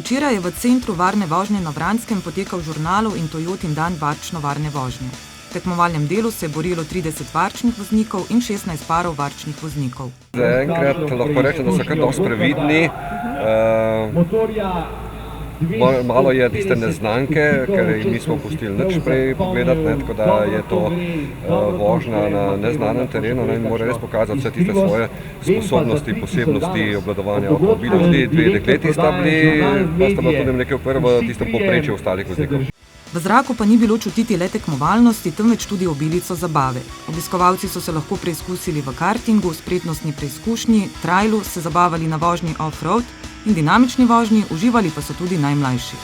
Včeraj je v centru varne vožnje na Vranskem potekal žurnalov in Toyotin dan varčno varne vožnje. V tekmovalnem delu se je borilo 30 varčnih voznikov in 16 parov varčnih voznikov. Zaenkrat lahko rečem, da so kar dosti previdni. Malo je tiste neznanke, ker jim nismo pustili nič prej pogledati, tako da je to vožnja na neznanem terenu in mora res pokazati vse tiste svoje sposobnosti, posebnosti obvladovanja avtomobilov. Dve dekleti sta bili, pa sta bila tudi nekaj v tistem povprečju ostalih voznikov. V zraku pa ni bilo čutiti le tekmovalnosti, temveč tudi obilico zabave. Obiskovalci so se lahko preizkusili v kartingu, spretnostni preizkušnji, trailu, se zabavali na vožnji off-road in dinamični vožnji, uživali pa so tudi najmlajši.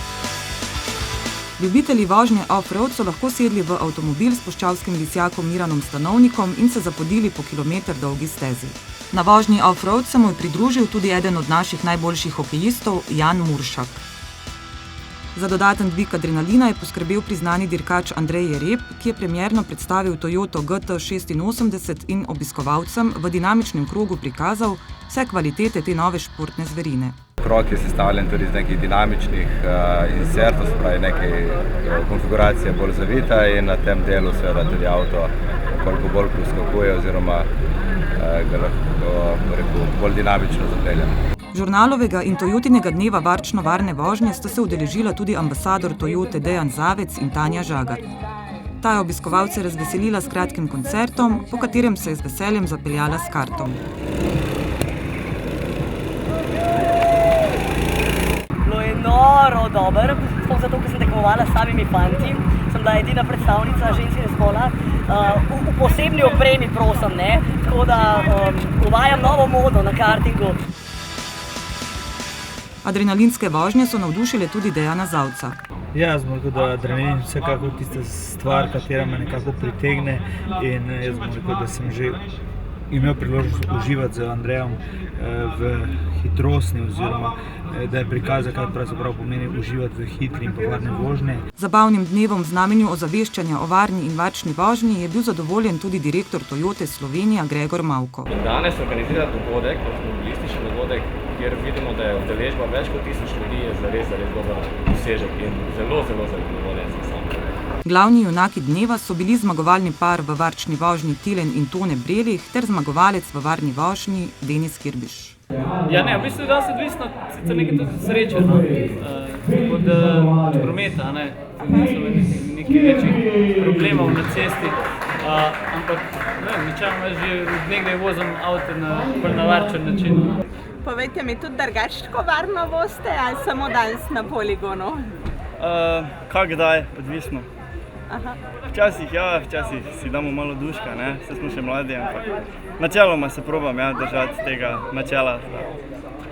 Ljubitelji vožnje off-road so lahko sedli v avtomobil s puščavskim lisjakom Miranom Stanovnikom in se zapodili po kilometer dolgi stezi. Na vožnji off-road se mu je pridružil tudi eden od naših najboljših hokejistov, Jan Muršak. Za dodaten dvig adrenalina je poskrbel priznani dirkač Andrej Jereb, ki je premierno predstavil Toyoto GT86 in obiskovalcem v dinamičnem krogu prikazal vse kvalitete te nove športne zverine. Krog je sestavljen tudi iz nekih dinamičnih insertov, spravi nekaj konfiguracije bolj zavita in na tem delu seveda tudi avto koliko bolj priskakuje oziroma ga lahko bolj dinamično zapelje. Žurnalovega in Toyotinega dneva varčno varne vožnje sta se udeležila tudi ambasador Toyote Dejan Zavec in Tanja Žagar. Ta je obiskovalce razveselila s kratkim koncertom, po katerem se je z veseljem zapeljala s kartom. Bilo je noro dobro, sploh zato, ker sem tekmovala s samimi fanti. Sem bila edina predstavnica ženskega spola. V posebni opremi, prosim, ne? Tako da uvajam novo modo na kartingu. Adrenalinske vožnje so navdušile tudi Dejana Zavca. Jaz bom rekel, da adrenalin je vsekakor tista stvar, katera me nekako pritegne in jaz bom rekel, da sem že imel priložnost uživati z Andrejem v hitrostni oziroma da je prikazal, kaj pravzaprav pomeni uživati v hitri in varni vožnji. Zabavnim dnevom v znamenju ozaveščanja o varni in varčni vožnji je bil zadovoljen tudi direktor Toyote Slovenija Gregor Mavko. Danes organizira dogodek, avtomobilistični dogodek, kjer vidimo, da je udeležba več kot 1000 ljudi, je zares dober dosežek in zelo zadovoljen sem sam. Glavni junaki dneva so bili zmagovalni par v varčni vožnji Tilen in Tone Brelih ter zmagovalec v varni vožnji Denis Kirbiš. Ja, ne, v bistvu je dosti odvisno sicer nekaj tudi sreče, no? Od prometa, ne, nekaj večjih problemov na cesti, ampak načeloma že od nekdaj vozim avto na varčen način. Povejte mi, tudi drugačko varno vozite ali samo danes na poligonu? Kdaj, odvisno. Včasih si damo malo duška, ne, saj smo še mladi, ampak načeloma se probam držati tega načela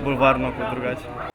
bolj varno kot drugače.